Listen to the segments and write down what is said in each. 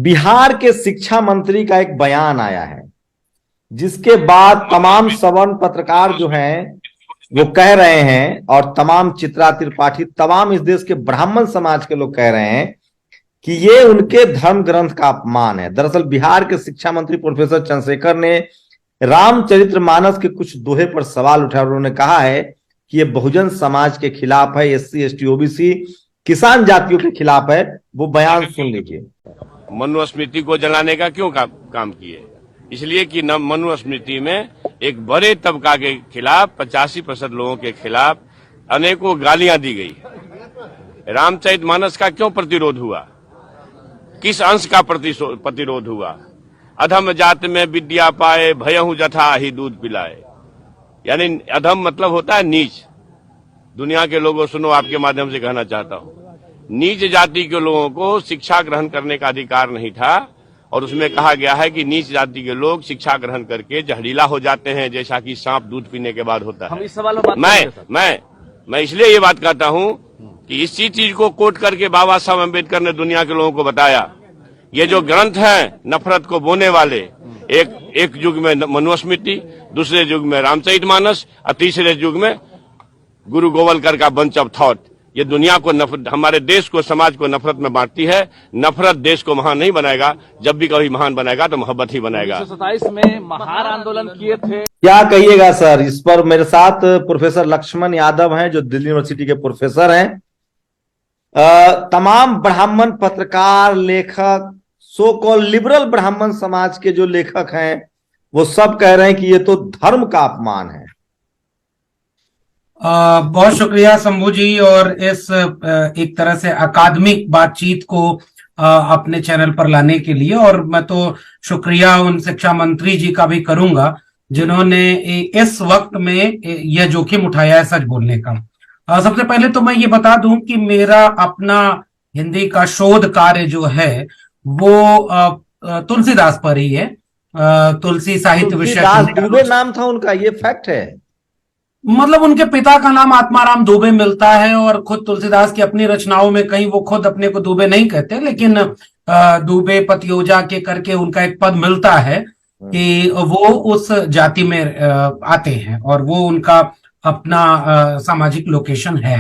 बिहार के शिक्षा मंत्री का एक बयान आया है, जिसके बाद तमाम सवर्ण पत्रकार जो हैं वो कह रहे हैं और तमाम चित्रा त्रिपाठी, तमाम इस देश के ब्राह्मण समाज के लोग कह रहे हैं कि ये उनके धर्म ग्रंथ का अपमान है। दरअसल बिहार के शिक्षा मंत्री प्रोफेसर चंद्रशेखर ने रामचरितमानस के कुछ दोहे पर सवाल उठाया। उन्होंने कहा है कि ये बहुजन समाज के खिलाफ है, एससी एसटी ओबीसी किसान जातियों के खिलाफ है। वो बयान सुन लीजिए। मनुस्मृति को जलाने का क्यों काम किए? इसलिए कि मनुस्मृति में एक बड़े तबका के खिलाफ 85% लोगों के खिलाफ अनेकों गालियां दी गई। रामचरितमानस का क्यों प्रतिरोध हुआ? किस अंश का प्रतिरोध हुआ? अधम जात में विद्या पाए, भयहु जथा ही दूध पिलाए। यानी अधम मतलब होता है नीच। दुनिया के लोगों सुनो, आपके माध्यम से कहना चाहता हूं, नीच जाति के लोगों को शिक्षा ग्रहण करने का अधिकार नहीं था। और उसमें कहा गया है कि नीच जाति के लोग शिक्षा ग्रहण करके जहरीला हो जाते हैं, जैसा कि सांप दूध पीने के बाद होता है। हम इस सवाल में मैं इसलिए ये बात कहता हूं कि इसी चीज को कोट करके बाबा साहब अम्बेडकर ने दुनिया के लोगों को बताया, ये जो ग्रंथ हैं नफरत को बोने वाले, एक युग में मनुस्मृति, दूसरे युग में रामचरितमानस और तीसरे युग में गुरु गोवलकर का बंच ऑफ थॉट, ये दुनिया को नफरत, हमारे देश को, समाज को नफरत में बांटती है। नफरत देश को महान नहीं बनाएगा। जब भी कभी महान बनाएगा तो मोहब्बत ही बनाएगा। 1927 में महान आंदोलन किए थे। क्या कहिएगा सर इस पर? मेरे साथ प्रोफेसर लक्ष्मण यादव हैं, जो दिल्ली यूनिवर्सिटी के प्रोफेसर हैं। तमाम ब्राह्मण पत्रकार, लेखक, सो कॉल्ड लिबरल ब्राह्मण समाज के जो लेखक हैं, वो सब कह रहे हैं कि ये तो धर्म का अपमान है। बहुत शुक्रिया शंभू जी, और इस एक तरह से अकादमिक बातचीत को अपने चैनल पर लाने के लिए। और मैं तो शुक्रिया उन शिक्षा मंत्री जी का भी करूंगा जिन्होंने इस वक्त में यह जोखिम उठाया है सच बोलने का। सबसे पहले तो मैं ये बता दूं कि मेरा अपना हिंदी का शोध कार्य जो है वो तुलसीदास पर ही है। तुलसी साहित्य विषय दुबे नाम था उनका, ये फैक्ट है। मतलब उनके पिता का नाम आत्माराम दुबे मिलता है, और खुद तुलसीदास की अपनी रचनाओं में कहीं वो खुद अपने को दुबे नहीं कहते, लेकिन दुबे पतियोजा के करके उनका एक पद मिलता है कि वो उस जाति में आते हैं और वो उनका अपना सामाजिक लोकेशन है।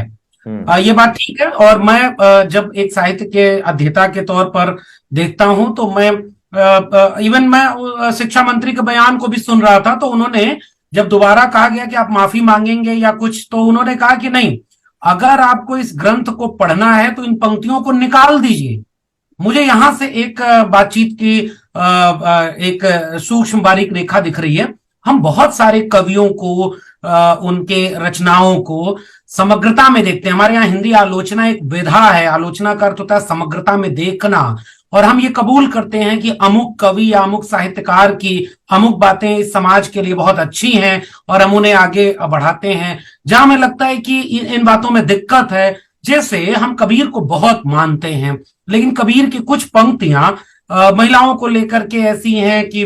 ये बात ठीक है। और मैं जब एक साहित्य के अध्येता के तौर पर देखता हूं तो मैं इवन मैं शिक्षा मंत्री के बयान को भी सुन रहा था, तो उन्होंने जब दोबारा कहा गया कि आप माफी मांगेंगे या कुछ, तो उन्होंने कहा कि नहीं, अगर आपको इस ग्रंथ को पढ़ना है तो इन पंक्तियों को निकाल दीजिए। मुझे यहां से एक बातचीत की एक सूक्ष्म बारीक रेखा दिख रही है। हम बहुत सारे कवियों को, उनके रचनाओं को समग्रता में देखते हैं। हमारे यहाँ हिंदी आलोचना एक विधा है, आलोचना का अर्थ होता है समग्रता में देखना, और हम ये कबूल करते हैं कि अमुक कवि या अमुक साहित्यकार की अमुक बातें इस समाज के लिए बहुत अच्छी हैं और हम उन्हें आगे बढ़ाते हैं। जहां हमें लगता है कि इन बातों में दिक्कत है, जैसे हम कबीर को बहुत मानते हैं, लेकिन कबीर की कुछ पंक्तियां महिलाओं को लेकर के ऐसी हैं कि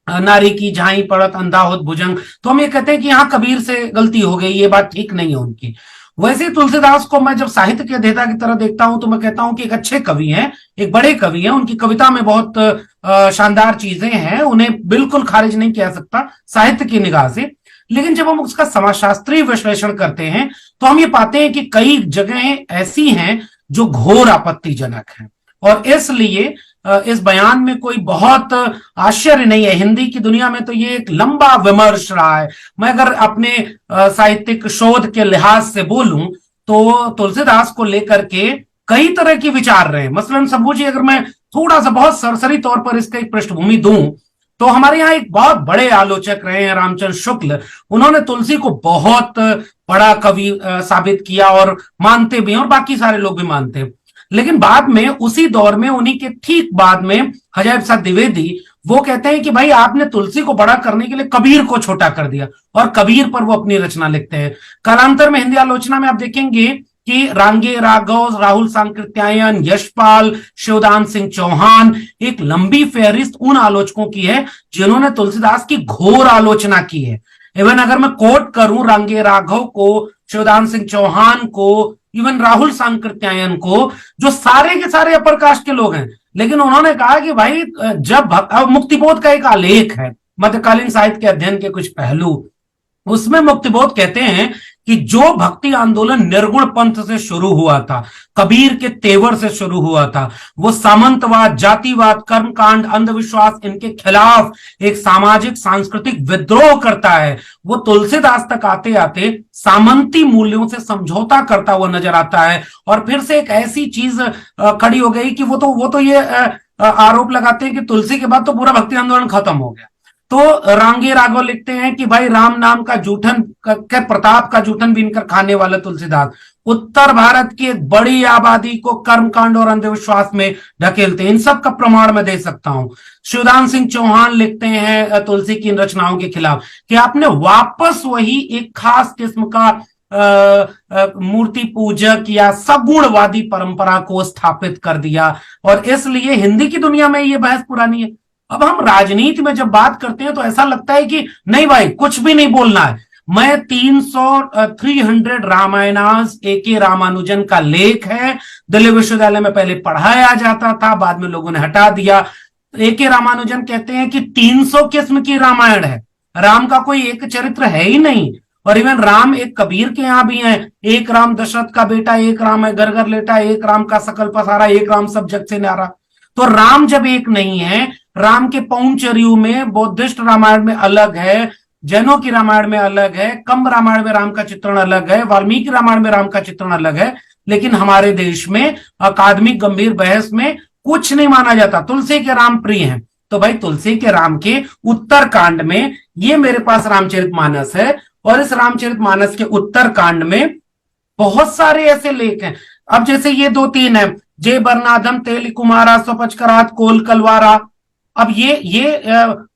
नारी की झाई पड़त अंधा होत भुजंग, तो हम ये कहते हैं कि यहाँ कबीर से गलती हो गई, ये बात ठीक नहीं है उनकी। वैसे तुलसीदास को मैं जब साहित्य के अध्येता की तरह देखता हूं तो मैं कहता हूं कि एक अच्छे कवि हैं, एक बड़े कवि हैं, उनकी कविता में बहुत शानदार चीजें हैं, उन्हें बिल्कुल खारिज नहीं किया सकता साहित्य की निगाह से। लेकिन जब हम उसका समाजशास्त्रीय विश्लेषण करते हैं तो हम ये पाते हैं कि कई जगहें ऐसी हैं जो घोर आपत्तिजनक हैं, और इसलिए इस बयान में कोई बहुत आश्चर्य नहीं है। हिंदी की दुनिया में तो ये एक लंबा विमर्श रहा है। मैं अगर अपने साहित्यिक शोध के लिहाज से बोलूं तो तुलसीदास को लेकर के कई तरह के विचार रहे हैं। मसलन शंभू जी, अगर मैं थोड़ा सा बहुत सरसरी तौर पर इसका एक पृष्ठभूमि दूं तो हमारे यहाँ एक बहुत बड़े आलोचक रहे हैं रामचंद्र शुक्ल। उन्होंने तुलसी को बहुत बड़ा कवि साबित किया और मानते भी हैं, और बाकी सारे लोग भी मानते हैं। लेकिन बाद में उसी दौर में, उन्हीं के ठीक बाद में, अजय प्रसाद द्विवेदी वो कहते हैं कि भाई आपने तुलसी को बड़ा करने के लिए कबीर को छोटा कर दिया, और कबीर पर वो अपनी रचना लिखते हैं। कालांतर में हिंदी आलोचना में आप देखेंगे कि रांगे राघव, राहुल सांकृत्यायन, यशपाल, शिवदान सिंह चौहान, एक लंबी फहरिस्त उन आलोचकों की है जिन्होंने तुलसीदास की घोर आलोचना की है। इवन अगर मैं कोट करूं रांगे राघव को, शिवदान सिंह चौहान को, इवन राहुल सांकृत्यायन को, जो सारे के सारे अपर कास्ट के लोग हैं, लेकिन उन्होंने कहा कि भाई जब अब मुक्तिबोध का एक आलेख है, मध्यकालीन साहित्य के अध्ययन के कुछ पहलू, उसमें मुक्तिबोध कहते हैं कि जो भक्ति आंदोलन निर्गुण पंथ से शुरू हुआ था, कबीर के तेवर से शुरू हुआ था, वो सामंतवाद, जातिवाद, कर्मकांड, अंधविश्वास, इनके खिलाफ एक सामाजिक सांस्कृतिक विद्रोह करता है। वो तुलसीदास तक आते आते सामंती मूल्यों से समझौता करता हुआ नजर आता है। और फिर से एक ऐसी चीज खड़ी हो गई कि वो तो ये आरोप लगाते हैं कि तुलसी के बाद तो पूरा भक्ति आंदोलन खत्म हो गया। तो रांगी राघव लिखते हैं कि भाई राम नाम का जूठन के प्रताप का जूठन बीनकर खाने वाले तुलसीदास उत्तर भारत की एक बड़ी आबादी को कर्मकांड और अंधविश्वास में ढकेलते हैं। इन सब का प्रमाण मैं दे सकता हूं। शिवदान सिंह चौहान लिखते हैं तुलसी की इन रचनाओं के खिलाफ कि आपने वापस वही एक खास किस्म का मूर्ति पूजक या सगुणवादी परंपरा को स्थापित कर दिया, और इसलिए हिंदी की दुनिया में ये बहस पुरानी है। अब हम राजनीति में जब बात करते हैं तो ऐसा लगता है कि नहीं भाई कुछ भी नहीं बोलना है। मैं 300 रामायणास A.K. रामानुजन का लेख है, दिल्ली विश्वविद्यालय में पहले पढ़ाया जाता था, बाद में लोगों ने हटा दिया। A.K. रामानुजन कहते हैं कि 300 किस्म की रामायण है, राम का कोई एक चरित्र है ही नहीं। और इवन राम एक कबीर के यहां भी है, एक राम दशरथ का बेटा, एक राम है घर घर लेटा, एक राम का सकल पसारा, एक राम सब जग से न्यारा। तो राम जब एक नहीं है, राम के पौंचर्यु में बौद्धिस्ट रामायण में अलग है, जैनों की रामायण में अलग है, कंब रामायण में राम का चित्रण अलग है, वाल्मीकि रामायण में राम का चित्रण अलग है, लेकिन हमारे देश में अकादमिक गंभीर बहस में कुछ नहीं माना जाता। तुलसी के राम प्रिय हैं, तो भाई तुलसी के राम के उत्तरकांड में, ये मेरे पास रामचरितमानस है, और इस रामचरितमानस के उत्तरकांड में बहुत सारे ऐसे लेख हैं। अब जैसे ये 2-3 है, जय बरनाधम तेली कुमारा स्वपचकरात कोल कलवारा। अब ये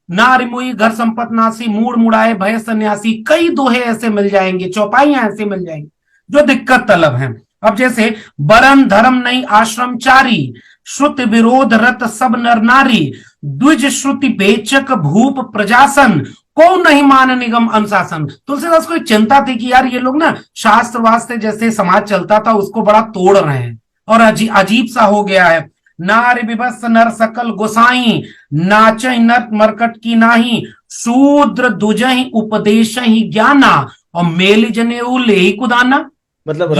नारिमुई घर संपत नासी मूड मुड़ाए भय सन्यासी, कई दोहे ऐसे मिल जाएंगे, चौपाइयां ऐसे मिल जाएंगी जो दिक्कत तलब हैं। अब जैसे बरन धर्म नहीं आश्रमचारी, श्रुति विरोध रत सब नर नारी, द्विज श्रुति बेचक भूप प्रजासन, को नहीं मान निगम अनुशासन। तुलसीदास को एक चिंता थी कि यार ये लोग ना शास्त्र वास्ते जैसे समाज चलता था उसको बड़ा तोड़ रहे हैं और अजीब सा हो गया है। नार विभत्स नर सकल गोसाई, नाचहि नर मरकट की नाही, शूद्र दुजहि उपदेश ही ज्ञाना, और मेल जनेऊ लेहि कुदाना। मतलब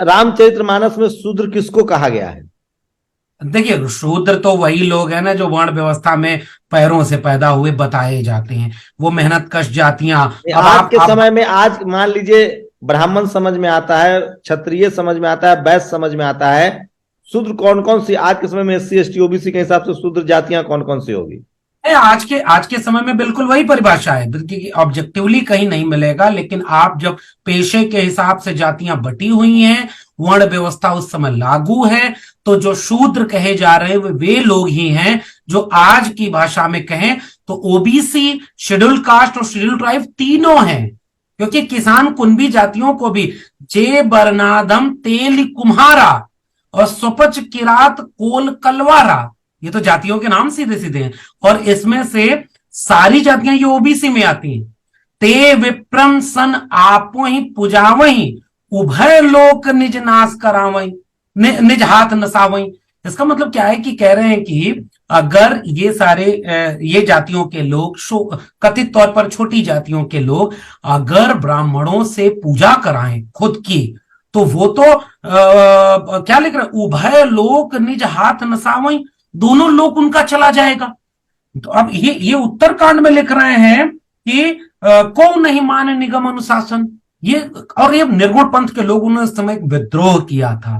रामचरितमानस में शूद्र किसको कहा गया है? देखिए, शूद्र तो वही लोग हैं ना जो वर्ण व्यवस्था में पैरों से पैदा हुए बताए जाते हैं, वो मेहनत कश जातियां। आज के समय में, आज मान लीजिए ब्राह्मण समझ में आता है, क्षत्रिय समझ में आता है, वैश्य समझ में आता है, शूद्र कौन कौन सी आज के समय में SC ST OBC के हिसाब से शूद्र जातियां कौन कौन सी होगी? आज के समय में बिल्कुल वही परिभाषा है, बल्कि ऑब्जेक्टिवली कहीं नहीं मिलेगा। लेकिन आप जब पेशे के हिसाब से जातियां बटी हुई हैं, वर्ण व्यवस्था उस समय लागू है, तो जो शूद्र कहे जा रहे हैं वे लोग ही हैं जो आज की भाषा में कहें तो OBC, शेड्यूल कास्ट और शेड्यूल ट्राइब तीनों हैं। क्योंकि किसान कुंभी जातियों को भी जे बरनादम तेल कुम्हारा और स्वपच किरात कोल कलवारा, ये तो जातियों के नाम सीधे सीधे हैं, और इसमें से सारी जातियां ये OBC में आती हैं। ते विप्रम सन आपो ही पुजावही, उभय लोक निज नाश करावई, निज हाथ नसावई। इसका मतलब क्या है कि कह रहे हैं कि अगर ये सारे ये जातियों के लोग, कथित तौर पर छोटी जातियों के लोग अगर ब्राह्मणों से पूजा कराएं खुद की, तो वो तो क्या लिख रहे, उभय लोक निज हाथ नसावई, दोनों लोक उनका चला जाएगा। तो अब ये उत्तरकांड में लिख रहे हैं कि को नहीं मान निगम अनुशासन, ये और ये निर्गुण पंथ के लोगों ने उस समय एक विद्रोह किया था।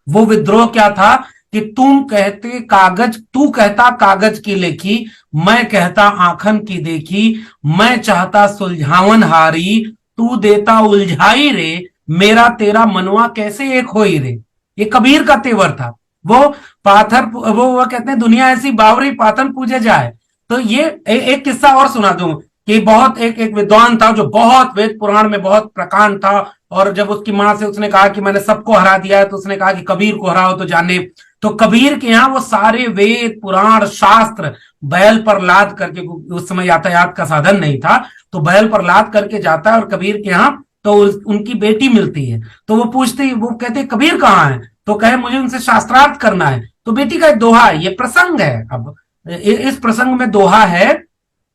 वो विद्रोह क्या था कि तू कहता कागज की लेखी, मैं कहता आंखन की देखी, मैं चाहता सुलझावन हारी, तू देता उलझाई रे, मेरा तेरा मनवा कैसे एक होई रे। ये कबीर का तेवर था। वो कहते हैं दुनिया ऐसी बावरी पाथन पूजे जाए। तो ये एक किस्सा और सुना दूं कि बहुत एक विद्वान था जो बहुत वेद पुराण में बहुत प्रकांड था, और जब उसकी मां से उसने कहा कि मैंने सबको हरा दिया है, तो उसने कहा कि कबीर को हराओ तो जाने। तो कबीर के यहाँ वो सारे वेद पुराण शास्त्र बैल पर लाद करके, उस समय यातायात का साधन नहीं था, तो बैल पर लाद करके जाता है, और कबीर के यहाँ तो उनकी बेटी मिलती है। तो वो कहते कबीर कहाँ है, तो कहे मुझे उनसे शास्त्रार्थ करना है। तो बेटी का एक दोहा है, ये प्रसंग है। अब इस प्रसंग में दोहा है,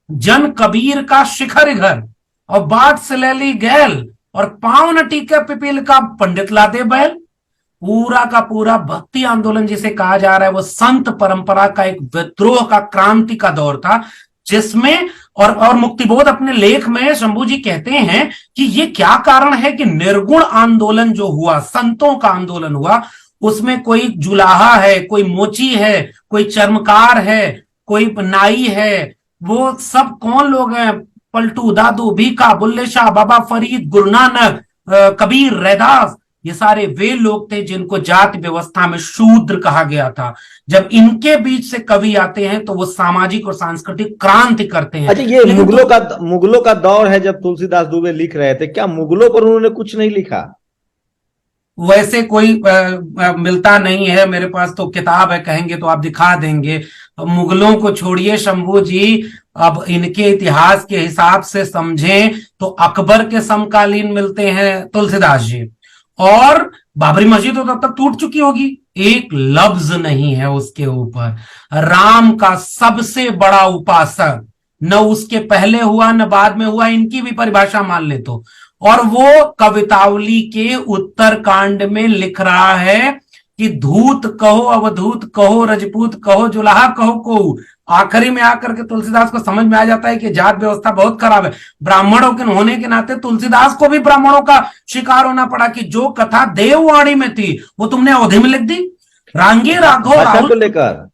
जन कबीर का शिखर घर और बाट से ले ली गैल और पांव न टीके पिपील का पंडित लादे बैल। पूरा का पूरा भक्ति आंदोलन जिसे कहा जा रहा है वो संत परंपरा का एक विद्रोह का, क्रांति का दौर था, जिसमें और मुक्तिबोध अपने लेख में शंभू जी कहते हैं कि ये क्या कारण है कि निर्गुण आंदोलन जो हुआ, संतों का आंदोलन हुआ, उसमें कोई जुलाहा है, कोई मोची है, कोई चर्मकार है, कोई नाई है, वो सब कौन लोग हैं? पलटू, दादू, भीखा, बुल्ले शाह, बाबा फरीद, गुरु नानक, कबीर, रैदास, ये सारे वे लोग थे जिनको जाति व्यवस्था में शूद्र कहा गया था। जब इनके बीच से कवि आते हैं तो वो सामाजिक और सांस्कृतिक क्रांति करते हैं। अच्छा, ये मुगलों का दौर है जब तुलसीदास दुबे लिख रहे थे, क्या मुगलों पर उन्होंने कुछ नहीं लिखा? वैसे कोई मिलता नहीं है मेरे पास, तो किताब है, कहेंगे तो आप दिखा देंगे। मुगलों को छोड़िए शंभू जी, अब इनके इतिहास के हिसाब से समझें तो अकबर के समकालीन मिलते हैं तुलसीदास जी, और बाबरी मस्जिद तो तब तक टूट चुकी होगी, एक लफ्ज नहीं है उसके ऊपर। राम का सबसे बड़ा उपासक, न उसके पहले हुआ न बाद में हुआ, इनकी भी परिभाषा मान ले तो। और वो कवितावली के उत्तरकांड में लिख रहा है कि धूत कहो, अवधूत कहो, रजपूत कहो, जुलाहा कहो को। आखिरी में आकर के तुलसीदास को समझ में आ जाता है कि जात व्यवस्था बहुत खराब है। ब्राह्मणों के होने के नाते तुलसीदास को भी ब्राह्मणों का शिकार होना पड़ा कि जो कथा देववाणी में थी वो तुमने अवधि में लिख दी। रांगे राघव राहुल को लेकर,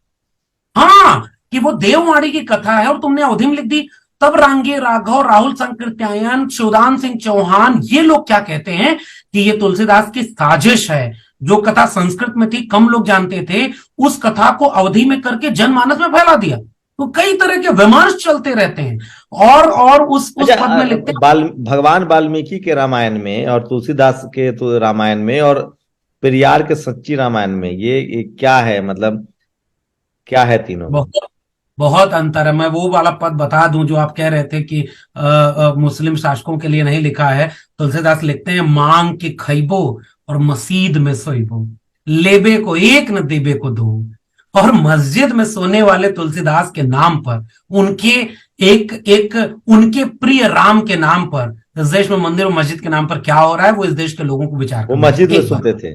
हाँ, कि वो देववाणी की कथा है और तुमने अवधि में लिख दी। तब रांगे राघव, राहुल संकृत्यायन, शिवदान सिंह चौहान, ये लोग क्या कहते हैं कि ये तुलसीदास की साजिश है। जो कथा संस्कृत में थी, कम लोग जानते थे, उस कथा को अवधि में करके जनमानस में फैला दिया। तो कई तरह के विमर्श चलते रहते हैं और उस पद में लिखते भगवान वाल्मीकि के रामायण में और तुलसीदास के तो रामायण में और पेरियार के सच्ची रामायण में ये क्या है, मतलब क्या है तीनों? बहुत अंतर है। मैं वो वाला पद बता दूं जो आप कह रहे थे कि मुस्लिम शासकों के लिए नहीं लिखा है। तुलसीदास लिखते हैं, मांग के खैबो और मस्जिद में सोइबो, लेबे को एक न देबे को दो। और मस्जिद में सोने वाले तुलसीदास के नाम पर, उनके प्रिय राम के नाम पर, इस देश में मंदिर और मस्जिद के नाम पर क्या हो रहा है वो इस देश के लोगों को विचार वो मस्जिद में सोते थे।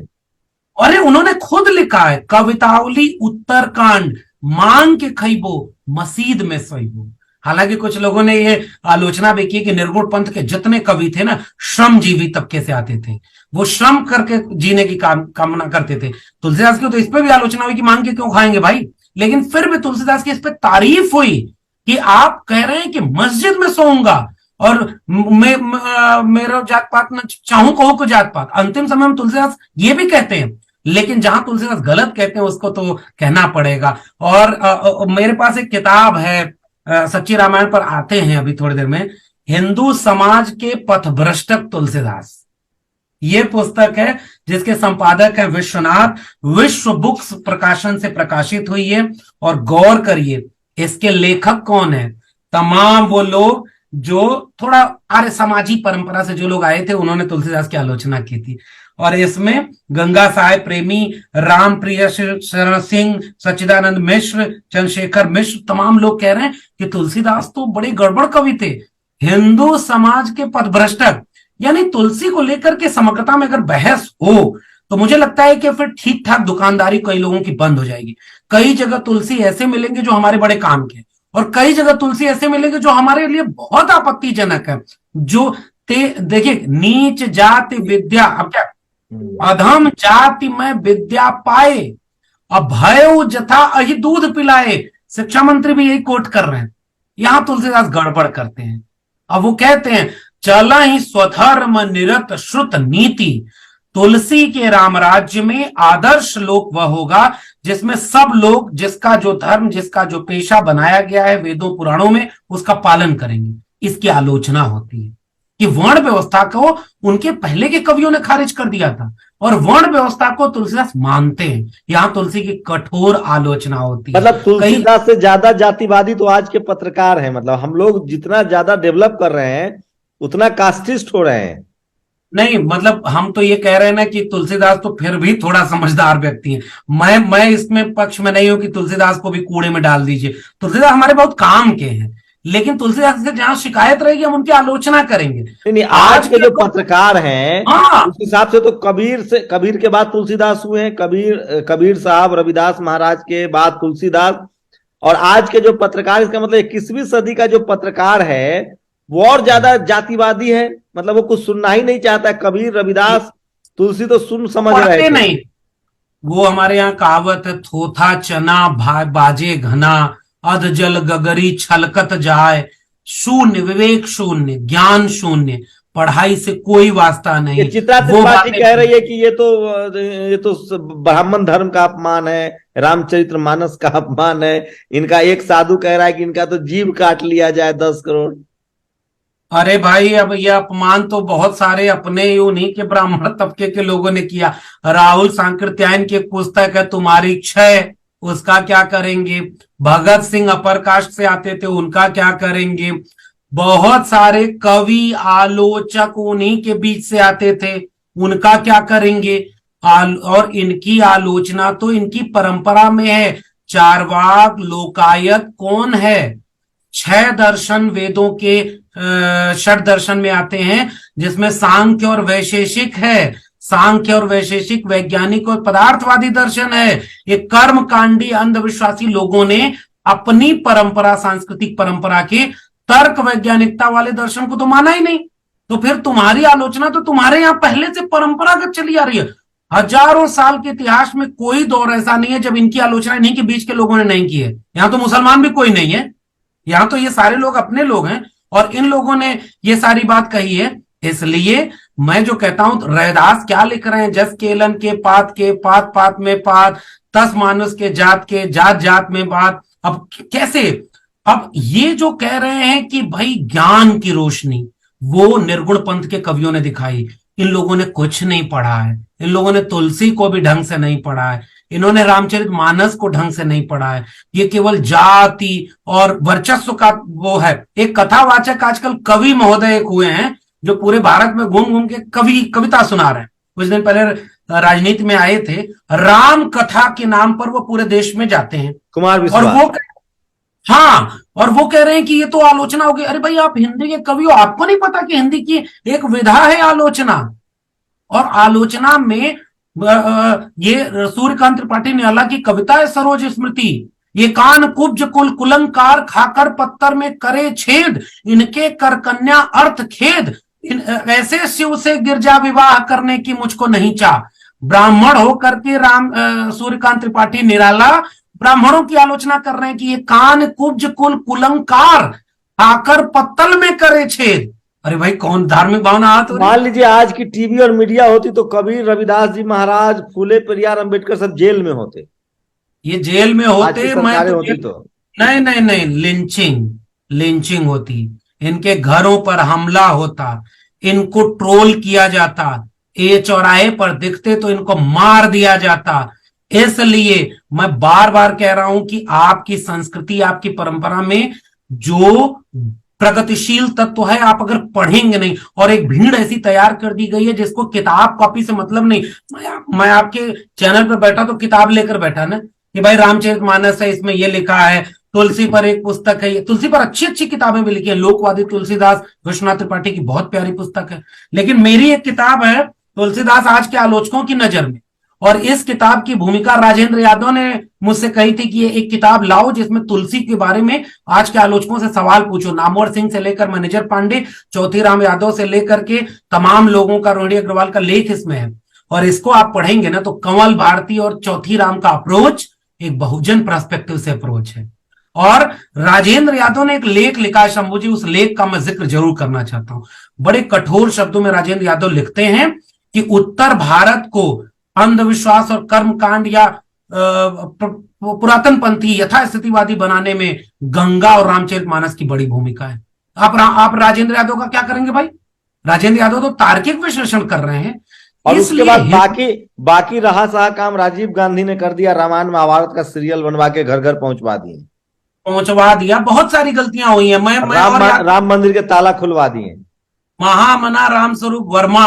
अरे उन्होंने खुद लिखा है, कवितावली उत्तरकांड, मांग के खैबो मस्जिद में सोइबो। हालांकि कुछ लोगों ने ये आलोचना भी की कि निर्गुण पंथ के जितने कवि थे ना, श्रमजीवी तबके से आते थे, वो श्रम करके जीने की कामना करते थे। तुलसीदास की तो इस पर भी आलोचना हुई कि मांग के क्यों खाएंगे भाई, लेकिन फिर भी तुलसीदास की इस पर तारीफ हुई कि आप कह रहे हैं कि मस्जिद में सोऊंगा और मेरा जात पात न चाहूं कहो को जात पात। अंतिम समय में तुलसीदास ये भी कहते हैं, लेकिन जहां तुलसीदास गलत कहते हैं उसको तो कहना पड़ेगा। और मेरे पास एक किताब है, सच्ची रामायण पर आते हैं अभी थोड़ी देर में, हिंदू समाज के पथभ्रष्टक तुलसीदास, ये पुस्तक है जिसके संपादक है विश्वनाथ, विश्व बुक्स प्रकाशन से प्रकाशित हुई है। और गौर करिए इसके लेखक कौन है, तमाम वो लोग जो थोड़ा आर्य समाजी परंपरा से जो लोग आए थे, उन्होंने तुलसीदास की आलोचना की थी। और इसमें गंगा साहेब प्रेमी, राम प्रिय शरण सिंह, सच्चिदानंद मिश्र, चंद्रशेखर मिश्र, तमाम लोग कह रहे हैं कि तुलसीदास तो बड़े गड़बड़ कवि थे, हिंदू समाज के पथभ्रष्टक। यानी तुलसी को लेकर के समग्रता में अगर बहस हो तो मुझे लगता है कि फिर ठीक ठाक दुकानदारी कई लोगों की बंद हो जाएगी। कई जगह तुलसी ऐसे मिलेंगे जो हमारे बड़े काम के, और कई जगह तुलसी ऐसे मिलेंगे जो हमारे लिए बहुत आपत्तिजनक है। जो देखिए, नीच जाति विद्या, अब क्या, अधम जाति में विद्या पाए, अभय जथा अहि दूध पिलाए, शिक्षा मंत्री भी यही कोट कर रहे हैं। यहां तुलसीदास गड़बड़ करते हैं। अब वो कहते हैं, चला ही स्वधर्म निरत श्रुत नीति, तुलसी के राम राज्य में आदर्श लोक वह होगा जिसमें सब लोग जिसका जो धर्म, जिसका जो पेशा बनाया गया है वेदों पुराणों में, उसका पालन करेंगे। इसकी आलोचना होती है कि वर्ण व्यवस्था को उनके पहले के कवियों ने खारिज कर दिया था और वर्ण व्यवस्था को तुलसीदास मानते हैं। यहां तुलसी की कठोर आलोचना होती है। मतलब तुलसीदास से ज्यादा जातिवादी तो आज के पत्रकार हैं। मतलब हम लोग जितना ज्यादा डेवलप कर रहे हैं उतना कास्टिस्ट हो रहे हैं। नहीं मतलब हम तो ये कह रहे हैं ना कि तुलसीदास तो फिर भी थोड़ा समझदार व्यक्ति हैं। मैं इसमें पक्ष में नहीं हूं कि तुलसीदास को भी कूड़े में डाल दीजिए। तुलसीदास हमारे बहुत काम के हैं, लेकिन तुलसीदास से जहां शिकायत रहेगी हम उनकी आलोचना करेंगे। नहीं, आज के जो पत्रकार हैं हाँ, उस हिसाब से तो कबीर के बाद तुलसीदास हुए हैं। कबीर साहब, रविदास महाराज के बाद तुलसीदास। और आज के जो पत्रकार, इसका मतलब 21वीं सदी का जो पत्रकार है वो और ज्यादा जातिवादी है। मतलब वो कुछ सुनना ही नहीं चाहता। कबीर, रविदास, तुलसी तो सुन समझ रहे पढ़ते थे। नहीं। वो हमारे यहाँ कहावत है, थोथा चना बाजे घना, अध जल गगरी छलकत जाए, शून्य विवेक, शून्य ज्ञान, शून्य पढ़ाई से कोई वास्ता ये नहीं। चित्रा वो त्रिपाठी बातें कह रही है कि ये तो ब्राह्मण धर्म का अपमान है, रामचरितमानस का अपमान है। इनका एक साधु कह रहा है कि इनका तो जीभ काट लिया जाए 10 करोड़। अरे भाई, अब यह अपमान तो बहुत सारे अपने ही उन्हीं के ब्राह्मण तबके के लोगों ने किया। राहुल सांकृत्यायन की एक पुस्तक है तुम्हारी क्षय, उसका क्या करेंगे? भगत सिंह अपर कास्ट से आते थे, उनका क्या करेंगे? बहुत सारे कवि आलोचक उन्हीं के बीच से आते थे, उनका क्या करेंगे? और इनकी आलोचना तो इनकी परंपरा में है। चारवाक लोकायत कौन है? 6 दर्शन वेदों के षड दर्शन में आते हैं, जिसमें सांख्य और वैशेषिक है। सांख्य और वैशेषिक वैज्ञानिक और पदार्थवादी दर्शन है। ये कर्मकांडी अंधविश्वासी लोगों ने अपनी परंपरा, सांस्कृतिक परंपरा के तर्क वैज्ञानिकता वाले दर्शन को तो माना ही नहीं। तो फिर तुम्हारी आलोचना तो तुम्हारे यहां पहले से परंपरागत चली आ रही है। हजारों साल के इतिहास में कोई दौर ऐसा नहीं है जब इनकी आलोचना इन्हीं के बीच के लोगों ने नहीं की है। यहां तो मुसलमान भी कोई नहीं है, यहां तो ये सारे लोग अपने लोग हैं, और इन लोगों ने ये सारी बात कही है। इसलिए मैं जो कहता हूं, रैदास क्या लिख रहे हैं? जस केलन के पात पात में पात, तस मानुष के जात जात में बात। अब कैसे? अब ये जो कह रहे हैं कि भाई ज्ञान की रोशनी, वो निर्गुण पंथ के कवियों ने दिखाई। इन लोगों ने कुछ नहीं पढ़ा है, इन लोगों ने तुलसी को भी ढंग से नहीं पढ़ा है, इन्होंने रामचरितमानस को ढंग से नहीं पढ़ा है। ये केवल जाति और वर्चस्व का वो है। एक कथावाचक आजकल कवि महोदय एक हुए हैं जो पूरे भारत में घूम घूम के कविता सुना रहे हैं। कुछ दिन पहले राजनीति में आए थे, राम कथा के नाम पर वो पूरे देश में जाते हैं। कुमार और विश्वास। और वो कह रहे हैं कि ये तो आलोचना होगी। अरे भाई, आप हिंदी के कवि हो, आपको नहीं पता कि हिंदी की एक विधा है आलोचना? और आलोचना में ये सूर्यकांत त्रिपाठी निराला की कविता है सरोज स्मृति। ये कान कुब्ज कुल कुलंकार, खाकर पत्थर में करे छेद, इनके कर कन्या अर्थ खेद, ऐसे शिव से गिरजा विवाह करने की मुझको नहीं चाह। ब्राह्मण होकर के सूर्यकांत त्रिपाठी निराला ब्राह्मणों की आलोचना कर रहे हैं कि ये कान कुब्ज कुल कुलंकार, खाकर पत्तल में करे छेद। अरे भाई, कौन धार्मिक भावना आती? मान लीजिए आज की टीवी और मीडिया होती तो कबीर, रविदास जी महाराज, फूले पेरियार, अंबेडकर सब जेल में होते। ये जेल में होते, मैं तो होती तो नहीं, लिंचिंग होती, इनके घरों पर हमला होता, इनको ट्रोल किया जाता, ये चौराहे पर दिखते तो इनको मार दिया जाता। इसलिए मैं बार बार कह रहा हूं कि आपकी संस्कृति, आपकी परंपरा में जो प्रगतिशील तत्व है, आप अगर पढ़ेंगे नहीं, और एक भीड़ ऐसी तैयार कर दी गई है जिसको किताब कॉपी से मतलब नहीं। मैं आपके चैनल पर बैठा तो किताब लेकर बैठा ना, कि भाई रामचरितमानस है, इसमें ये लिखा है, तुलसी पर एक पुस्तक है, तुलसी पर अच्छी अच्छी किताबें भी लिखी है। लोकवादी तुलसीदास, विश्वनाथ त्रिपाठी की बहुत प्यारी पुस्तक है। लेकिन मेरी एक किताब है तुलसीदास आज के आलोचकों की नजर में, और इस किताब की भूमिका राजेंद्र यादव ने मुझसे कही थी कि ये एक किताब लाओ जिसमें तुलसी के बारे में आज के आलोचकों से सवाल पूछो। नामवर सिंह से लेकर मैनेजर पांडे, चौथीराम यादव से लेकर के तमाम लोगों का, रोहिणी अग्रवाल का लेख इसमें है। और इसको आप पढ़ेंगे ना तो कंवल भारती और चौथीराम का अप्रोच एक बहुजन पर्सपेक्टिव से अप्रोच है। और राजेंद्र यादव ने एक लेख लिखा है शंभू जी, उस लेख का मैं जिक्र जरूर करना चाहता हूं। बड़े कठोर शब्दों में राजेंद्र यादव लिखते हैं कि उत्तर भारत को अंधविश्वास और कर्मकांड या पुरातन पंथी यथास्थितिवादी बनाने में गंगा और रामचरितमानस की बड़ी भूमिका है। आप राजेंद्र यादव का क्या करेंगे भाई? राजेंद्र यादव तो तार्किक विश्लेषण कर रहे हैं। और उसके बाद बाकी रहा सहा काम राजीव गांधी ने कर दिया, रामायण महाभारत का सीरियल बनवा के घर घर पहुंचवा दिया। बहुत सारी गलतियां हुई हैं। राम मंदिर के ताला खुलवा दिए। महामना राम स्वरूप वर्मा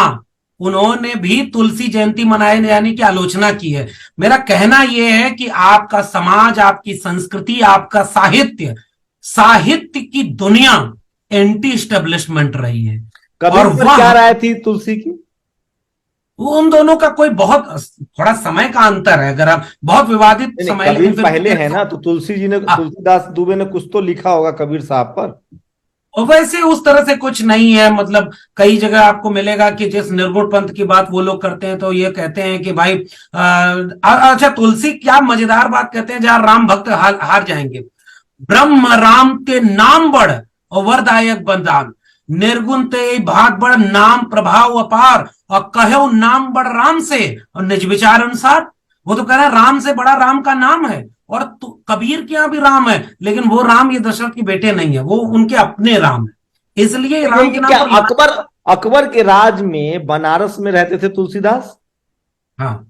उन्होंने भी तुलसी जयंती मनाए जाने की आलोचना की है। मेरा कहना यह है कि आपका समाज, आपकी संस्कृति, आपका साहित्य, साहित्य की दुनिया एंटी एस्टेब्लिशमेंट रही है। कबीर और पर क्या राय थी तुलसी की? उन दोनों का कोई बहुत थोड़ा समय का अंतर है। अगर आप बहुत विवादित नहीं, समय, कबीर लेकिन फिर पहले है ना, तो तुलसीदास दुबे ने कुछ तो लिखा होगा कबीर साहब पर। और वैसे उस तरह से कुछ नहीं है। मतलब कई जगह आपको मिलेगा कि जिस निर्गुण पंथ की बात वो लोग करते हैं तो ये कहते हैं कि भाई अच्छा, तुलसी क्या मजेदार बात कहते हैं, जहां राम भक्त हार जाएंगे। ब्रह्म राम के नाम बढ़ और वरदायक बंदान, निर्गुण ते भाग बढ़ नाम प्रभाव अपार, और कहो नाम बढ़ राम से और निज विचार अनुसार। वो तो कह रहा है राम से बड़ा राम का नाम है। और कबीर के यहां भी राम है, लेकिन वो राम ये दशरथ के बेटे नहीं है, वो उनके अपने राम है। इसलिए राम के नाम क्या पर अकबर के राज में बनारस में रहते थे तुलसीदास? हाँ,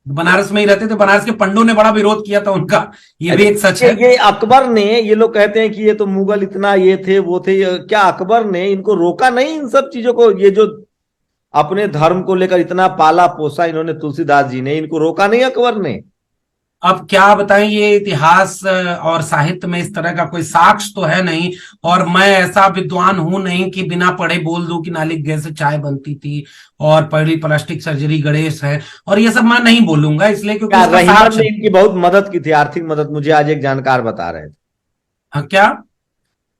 बनारस में ही रहते थे। बनारस के पंडों ने बड़ा विरोध किया था उनका, ये भी एक सच है। ये अकबर ने, ये लोग कहते हैं कि ये तो मुगल इतना ये थे वो थे, क्या अकबर ने इनको रोका नहीं इन सब चीजों को? ये जो अपने धर्म को लेकर इतना पाला पोसा इन्होंने तुलसीदास जी ने, इनको रोका नहीं अकबर ने? अब क्या बताएं, ये इतिहास और साहित्य में इस तरह का कोई साक्ष्य तो है नहीं। और मैं ऐसा विद्वान हूं नहीं कि बिना पढ़े बोल दूं कि नालिक गैस से चाय बनती थी और पहली प्लास्टिक सर्जरी गणेश है, और ये सब मैं नहीं बोलूंगा इसलिए क्योंकि इसका रहीमन साक्ष्य ने इनकी बहुत मदद की थी, आर्थिक मदद, मुझे आज एक जानकार बता रहे थे। हाँ, क्या?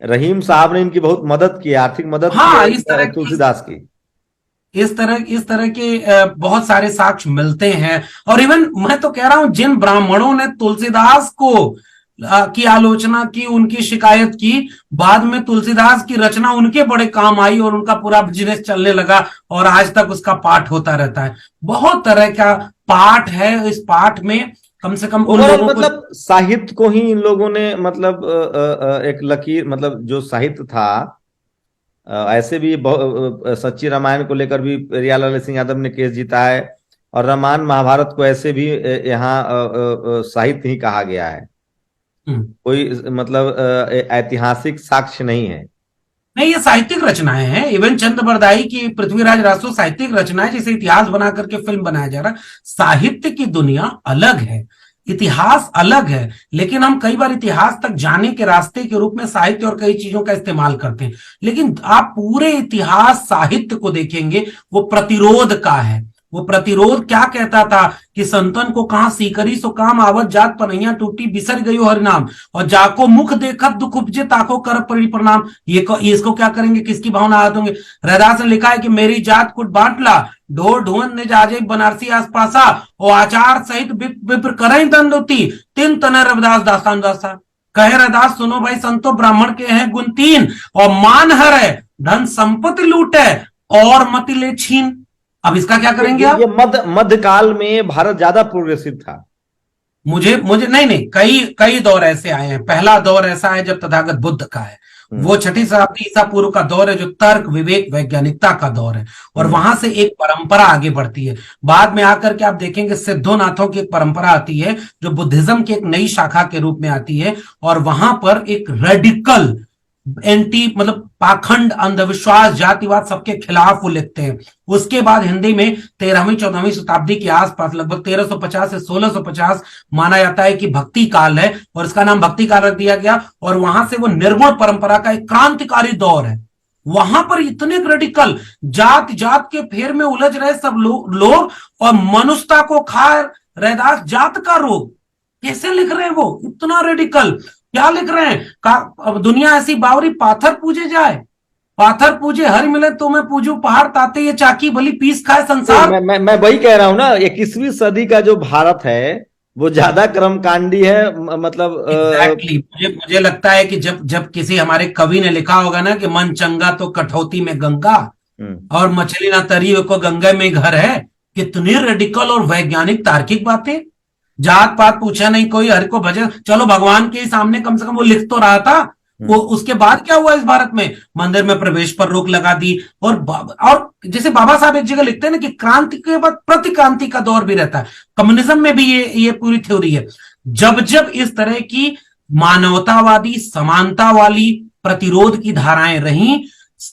रहीम साहब ने इनकी बहुत मदद की, आर्थिक मदद हाँ, की इस तरह तुलसीदास की। इस तरह के बहुत सारे साक्ष्य मिलते हैं। और इवन मैं तो कह रहा हूं, जिन ब्राह्मणों ने तुलसीदास को की आलोचना की, उनकी शिकायत की, बाद में तुलसीदास की रचना उनके बड़े काम आई और उनका पूरा बिजनेस चलने लगा और आज तक उसका पाठ होता रहता है। बहुत तरह का पाठ है। इस पाठ में कम से कम उन लोगों मतलब साहित्य को ही इन लोगों ने, मतलब एक लकीर, मतलब जो साहित्य था, ऐसे भी सच्ची रामायण को लेकर भी रियालाल सिंह यादव ने केस जीता है, और रामायण महाभारत को ऐसे भी यहाँ साहित्य ही कहा गया है। कोई मतलब ऐतिहासिक साक्ष्य नहीं है। नहीं, ये साहित्यिक रचनाएं हैं। इवन चंद बरदाई की पृथ्वीराज रासो साहित्यिक रचना है, जिसे इतिहास बना करके फिल्म बनाया जा रहा है। साहित्य की दुनिया अलग है, इतिहास अलग है। लेकिन हम कई बार इतिहास तक जाने के रास्ते के रूप में साहित्य और कई चीजों का इस्तेमाल करते हैं। लेकिन आप पूरे इतिहास साहित्य को देखेंगे, वो प्रतिरोध का है। वो प्रतिरोध क्या कहता था कि संतन को कहां सीकरी सो काम आवत, जात पनैया टूटी बिसर गयो हरि नाम, और जाको मुख देखत दुख उपजे ताको कर पड़ी प्रणाम। इसको क्या करेंगे, किसकी भावना आते होंगे? रैदास ने लिखा है कि मेरी जात कुट बांटला, ढोर ढुवन ने जाजे बनारसी आसपासा, और आचार सहित विप्र करें दंडोती, तीन तने रविदास दास्तान दासा। कहे रैदास सुनो भाई संतो, ब्राह्मण के हैं गुण तीन, और मान हरे धन संपत्ति लूटे और मति ले छीन। अब इसका क्या करेंगे आप? ये मध्यकाल में भारत ज्यादा प्रोग्रेसिव था। मुझे नहीं, कई दौर ऐसे आए हैं। पहला दौर ऐसा है जब तथागत बुद्ध का है, वो 6वीं शताब्दी ईसा पूर्व का दौर है, जो तर्क विवेक वैज्ञानिकता का दौर है, और वहां से एक परंपरा आगे बढ़ती है। बाद में आकर के आप देखेंगे सिद्धोनाथों की एक परंपरा आती है, जो बुद्धिज्म की एक नई शाखा के रूप में आती है, और वहां पर एक रेडिकल एंटी, मतलब पाखंड, अंधविश्वास, जातिवाद, सबके खिलाफ वो लिखते हैं। उसके बाद हिंदी में 13वीं 14वीं शताब्दी के आसपास, लगभग 1350 से 1650 माना जाता है कि भक्ति काल है, और इसका नाम भक्ति काल रख दिया गया। और वहां से वो निर्गुण परंपरा का एक क्रांतिकारी दौर है। वहां पर इतने रेडिकल, जात जात के फेर में उलझ रहे सब लोग, और मनुष्यता को खा रैदास जात का रोग, कैसे लिख रहे हैं वो? इतना रेडिकल क्या लिख रहे हैं? अब दुनिया ऐसी बावरी, पाथर पूजे जाए, पाथर पूजे हरि मिले तो मैं पूजू पहाड़ ताते, ये चाकी भली पीस खाए संसार। मैं वही कह रहा हूं ना, 21वीं सदी का जो भारत है वो ज्यादा कर्मकांडी है। मतलब एग्जैक्टली मुझे लगता है कि जब किसी हमारे कवि ने लिखा होगा ना कि मन चंगा तो कठौती में गंगा, और मछली ना तरी को गंगा में घर है, कितनी रेडिकल और वैज्ञानिक तार्किक बातें। जात पात पूछा नहीं कोई, हर को भजन, चलो भगवान के सामने कम से कम वो लिख तो रहा था। वो उसके बाद क्या हुआ इस भारत में? मंदिर में प्रवेश पर रोक लगा दी। और जैसे बाबा साहब एक जगह लिखते हैं ना कि क्रांति के बाद प्रतिक्रांति का दौर भी रहता है। कम्युनिज्म में भी ये पूरी थ्योरी है। जब इस तरह की मानवतावादी, समानता वाली, प्रतिरोध की धाराएं रहीं,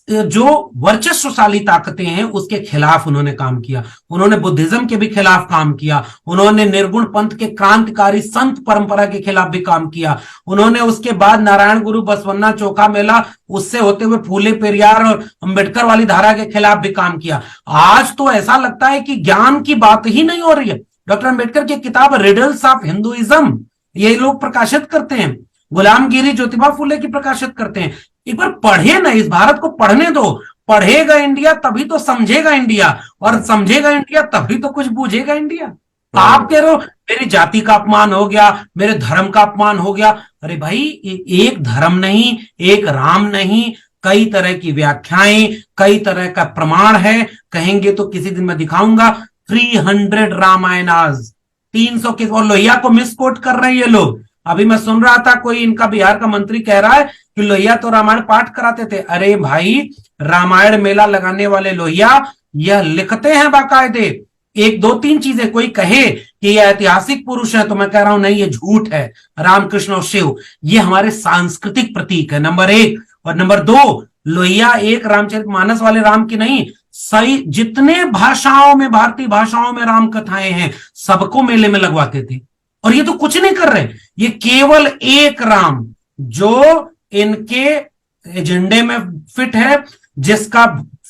जो वर्चस्वशाली ताकतें हैं उसके खिलाफ उन्होंने काम किया। उन्होंने बुद्धिज्म के भी खिलाफ काम किया, उन्होंने निर्गुण पंथ के क्रांतिकारी संत परंपरा के खिलाफ भी काम किया, उन्होंने उसके बाद नारायण गुरु बसवन्ना चोखा मेला उससे होते हुए फूले पेरियार और अंबेडकर वाली धारा के खिलाफ भी काम किया। आज तो ऐसा लगता है कि ज्ञान की बात ही नहीं हो रही है। डॉक्टर अंबेडकर की किताब रिडल्स ऑफ हिंदुइज्म ये लोग प्रकाशित करते हैं, गुलामगिरी ज्योतिबा फुले की प्रकाशित करते हैं। एक बार पढ़े ना, इस भारत को पढ़ने दो। पढ़ेगा इंडिया तभी तो समझेगा इंडिया, और समझेगा इंडिया तभी तो कुछ बूझेगा इंडिया। आप कह रहे हो मेरी जाति का अपमान हो गया, मेरे धर्म का अपमान हो गया। अरे भाई, एक धर्म नहीं, एक राम नहीं, कई तरह की व्याख्याएं, कई तरह का प्रमाण है। कहेंगे तो किसी दिन मैं दिखाऊंगा 300 रामायणास, 300 के, और लोहिया को मिसकोट कर रहे हैं ये लोग। अभी मैं सुन रहा था कोई इनका बिहार का मंत्री कह रहा है कि लोहिया तो रामायण पाठ कराते थे। अरे भाई, रामायण मेला लगाने वाले लोहिया यह लिखते हैं बाकायदे। एक दो तीन चीजें, कोई कहे कि ये ऐतिहासिक पुरुष है तो मैं कह रहा हूं नहीं, ये झूठ है। रामकृष्ण और शिव ये हमारे सांस्कृतिक प्रतीक है, नंबर 1। और नंबर 2, लोहिया एक रामचरितमानस वाले राम की नहीं, सही जितने भाषाओं में, भारतीय भाषाओं में राम कथाएं हैं सबको मेले में लगवाते थे। और ये तो कुछ नहीं कर रहे, ये केवल एक राम जो इनके एजेंडे में फिट है, जिसका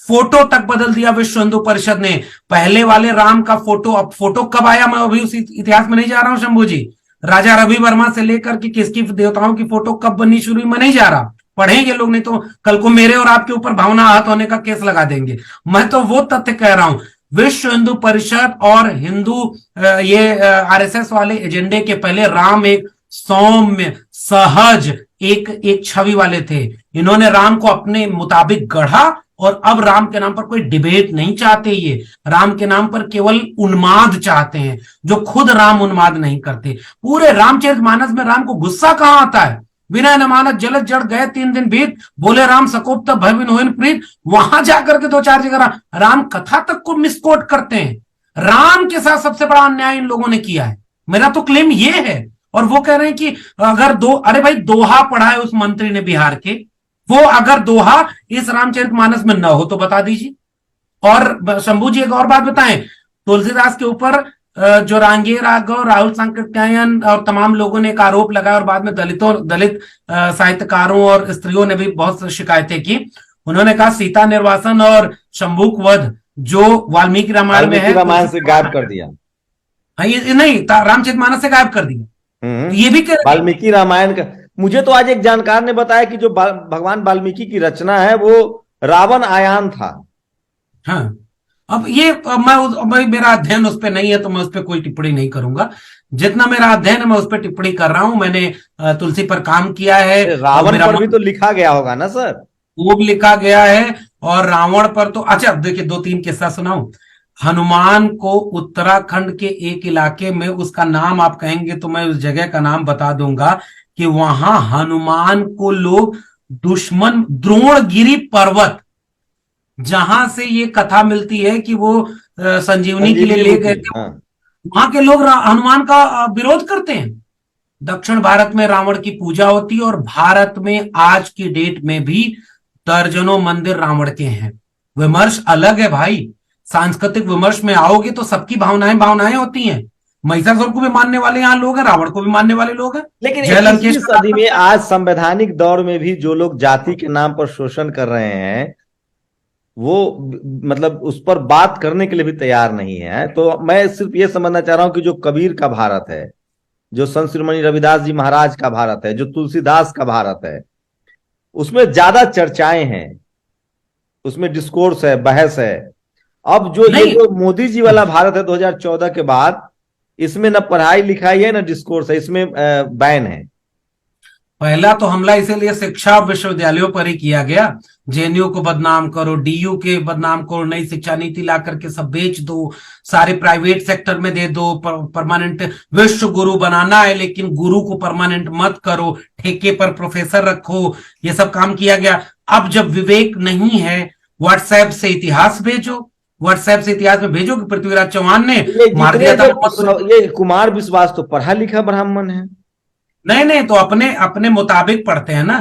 फोटो तक बदल दिया विश्व हिंदू परिषद ने। पहले वाले राम का फोटो, अब फोटो कब आया मैं अभी उस इतिहास में नहीं जा रहा हूं शंभू जी। राजा रवि वर्मा से लेकर के किसकी देवताओं की फोटो कब बननी शुरू हुई मैं नहीं जा रहा। पढ़ेंगे लोग, नहीं तो कल को मेरे और आपके ऊपर भावना आहत होने का केस लगा देंगे। मैं तो वो तथ्य कह रहा हूं, विश्व हिंदू परिषद और हिंदू ये आरएसएस वाले एजेंडे के पहले राम एक सौम्य, सहज, एक छवि वाले थे। इन्होंने राम को अपने मुताबिक गढ़ा, और अब राम के नाम पर कोई डिबेट नहीं चाहते। ये राम के नाम पर केवल उन्माद चाहते हैं, जो खुद राम उन्माद नहीं करते। पूरे रामचरितमानस में राम को गुस्सा कहां आता है? बिना नमानत जलद जड़ गए 3 दिन बीत, बोले राम सकोप तब भय बिन होइन प्रीत। वहां जाकर के 2-4 जगह राम कथा तक को मिसकोट करते हैं। राम के साथ सबसे बड़ा अन्याय इन लोगों ने किया है, मेरा तो क्लेम ये है। और वो कह रहे हैं कि अगर अरे भाई, दोहा पढ़ा है उस मंत्री ने बिहार के, वो अगर दोहा इस रामचरितमानस में न हो तो बता दीजिए। और शंभू जी एक और बात बताएं, तुलसीदास के ऊपर जो रांगे राघव, राहुल सांकृत्यायन और तमाम लोगों ने एक आरोप लगाया, और बाद में दलित साहित्यकारों और स्त्रियों ने भी बहुत शिकायतें की। उन्होंने कहा सीता निर्वासन और शंभुक वध जो वाल्मीकि रामायण में है, रामायण से गायब कर दिया। ये नहीं, रामचरितमानस से गायब कर दिया। ये भी वाल्मीकि रामायण का, मुझे तो आज एक जानकार ने बताया कि जो भगवान वाल्मीकि की रचना है वो रावण आयान था। हाँ, अब ये मैं मेरा अध्ययन उस पर नहीं है तो मैं उस पर कोई टिप्पणी नहीं करूंगा। जितना मेरा अध्ययन है मैं उस पर टिप्पणी कर रहा हूं। मैंने तुलसी पर काम किया है। रावण पर भी तो लिखा गया होगा ना सर? वो भी लिखा गया है, और रावण पर तो अच्छा, देखिए 2-3 किस्सा सुनाऊं। हनुमान को उत्तराखंड के एक इलाके में, उसका नाम आप कहेंगे तो मैं उस जगह का नाम बता दूंगा, कि वहां हनुमान को लोग दुश्मन, द्रोणगिरी पर्वत जहां से ये कथा मिलती है कि वो संजीवनी के लिए ले गए थे, वहां के लोग हनुमान का विरोध करते हैं। दक्षिण भारत में रावण की पूजा होती है, और भारत में आज की डेट में भी दर्जनों मंदिर रावण के हैं। विमर्श अलग है भाई, सांस्कृतिक विमर्श में आओगे तो सबकी भावनाएं होती हैं। महिषासुर को भी मानने वाले यहाँ लोग हैं, रावण को भी मानने वाले लोग हैं। लेकिन 21वीं सदी में आज संवैधानिक दौर में भी जो लोग जाति के नाम पर शोषण कर रहे हैं, वो मतलब उस पर बात करने के लिए भी तैयार नहीं है। तो मैं सिर्फ ये समझना चाह रहा हूं कि जो कबीर का भारत है, जो संत श्रीमणि रविदास जी महाराज का भारत है, जो तुलसीदास का भारत है, उसमें ज्यादा चर्चाएं हैं, उसमें डिस्कोर्स है, बहस है। अब जो ये जो मोदी जी वाला भारत है 2014 के बाद, इसमें न पढ़ाई लिखाई है न डिस्कोर्स है, इसमें बैन है। पहला तो हमला इसीलिए शिक्षा विश्वविद्यालयों पर ही किया गया। जेएनयू को बदनाम करो, डीयू के बदनाम करो, नई शिक्षा नीति ला करके सब बेच दो, सारे प्राइवेट सेक्टर में दे दो, परमानेंट विश्व गुरु बनाना है लेकिन गुरु को परमानेंट मत करो, ठेके पर प्रोफेसर रखो, ये सब काम किया गया। अब जब विवेक नहीं है, व्हाट्सएप से इतिहास भेजो, व्हाट्सएप से इतिहास में भेजो कि पृथ्वीराज चौहान ने मार दिया था। ये कुमार विश्वास तो पढ़ा लिखा ब्राह्मण है। नहीं तो अपने मुताबिक पढ़ते हैं ना।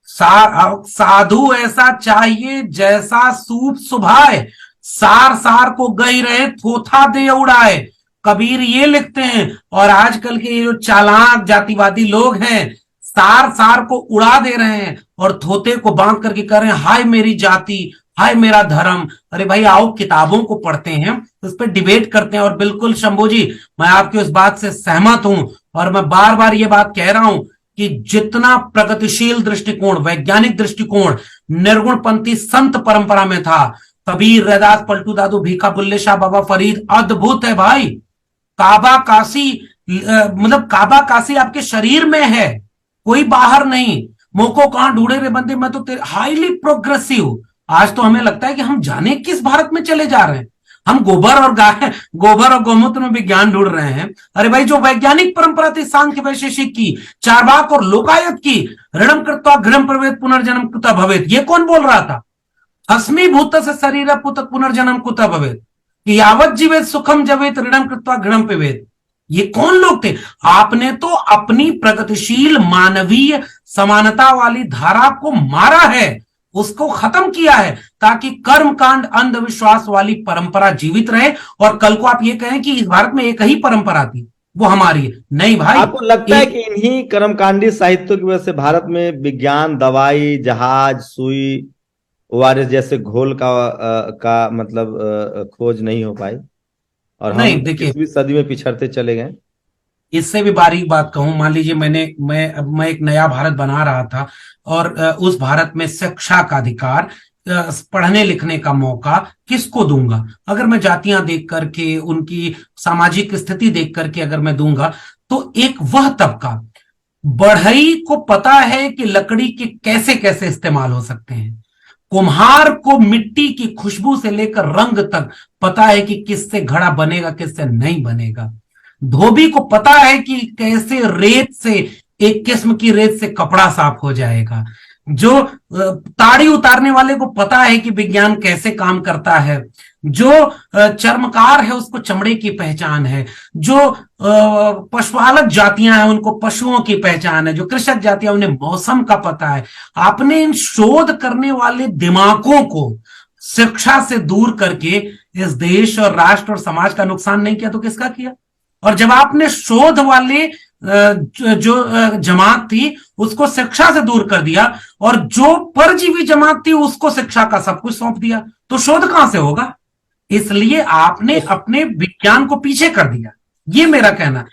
साधु ऐसा चाहिए जैसा सूप सुभाए, सार सार को गई रहे थोथा दे उड़ाए, कबीर ये लिखते हैं। और आजकल के ये जो चालाक जातिवादी लोग हैं, सार सार को उड़ा दे रहे हैं और थोते को बांध करके कह रहे हैं हाय मेरी जाति, हाय मेरा धर्म। अरे भाई आओ किताबों को पढ़ते हैं, उस पर डिबेट करते हैं। और बिल्कुल शंभू जी, मैं आपकी उस बात से सहमत हूं और मैं बार बार ये बात कह रहा हूं कि जितना प्रगतिशील दृष्टिकोण, वैज्ञानिक दृष्टिकोण निर्गुणपंथी संत परंपरा में था, कबीर, रैदास, पलटू दादू, भीखा, बुल्ले शाह, बाबा फरीद, अद्भुत है भाई। काबा काशी, मतलब काबा काशी आपके शरीर में है, कोई बाहर नहीं। मोको कहां ढूंढे रे बंदे, मैं तो तेरे हाईली प्रोग्रेसिव। आज तो हमें लगता है कि हम जाने किस भारत में चले जा रहे हैं। हम गोबर और गौमूत्र में विज्ञान ढूंढ रहे हैं। अरे भाई जो वैज्ञानिक परंपरा थी सांख्य वैशेषिक की, चार्वाक और लोकायत की, ऋणम कृत्वा घृणम प्रवेद पुनर्जन्म कुतः भवेत्, ये कौन बोल रहा था? अस्मीभूत से शरीर पुनर्जन्म कुतः भवेत्, यावत जीवेत सुखम जवेत ऋणम कृत्वा घृणम पिबेत। ये कौन लोग थे? आपने तो अपनी प्रगतिशील मानवीय समानता वाली धारा को मारा है, उसको खत्म किया है, ताकि कर्मकांड अंधविश्वास वाली परंपरा जीवित रहे। और कल को आप ये कहें कि इस भारत में एक ही परंपरा थी, वो हमारी है। नहीं भाई, आपको लगता है कि इन्हीं कर्मकांडी साहित्यों की वजह से भारत में विज्ञान, दवाई, जहाज, सुई, ओआरएस जैसे घोल का मतलब खोज नहीं हो पाई और हम 20वीं सदी में पिछड़ते चले गए? इससे भी बारीक बात कहूं, मान लीजिए मैं एक नया भारत बना रहा था और उस भारत में शिक्षा का अधिकार, पढ़ने लिखने का मौका किसको दूंगा? अगर मैं जातियां देख करके, उनकी सामाजिक स्थिति देख करके अगर मैं दूंगा, तो एक वह तबका, बढ़ई को पता है कि लकड़ी के कैसे कैसे इस्तेमाल हो सकते हैं, कुम्हार को मिट्टी की खुशबू से लेकर रंग तक पता है कि किससे घड़ा बनेगा, किससे नहीं बनेगा, धोबी को पता है कि कैसे रेत से, एक किस्म की रेत से कपड़ा साफ हो जाएगा, जो ताड़ी उतारने वाले को पता है कि विज्ञान कैसे काम करता है, जो चर्मकार है उसको चमड़े की पहचान है, जो पशुपालक जातियां हैं उनको पशुओं की पहचान है, जो कृषक जातियां उन्हें मौसम का पता है। आपने इन शोध करने वाले दिमागों को शिक्षा से दूर करके इस देश और राष्ट्र और समाज का नुकसान नहीं किया तो किसका किया? और जब आपने शोध वाले जो जमात थी उसको शिक्षा से दूर कर दिया और जो परजीवी जमात थी उसको शिक्षा का सब कुछ सौंप दिया, तो शोध कहां से होगा? इसलिए आपने अपने विज्ञान को पीछे कर दिया, ये मेरा कहना है।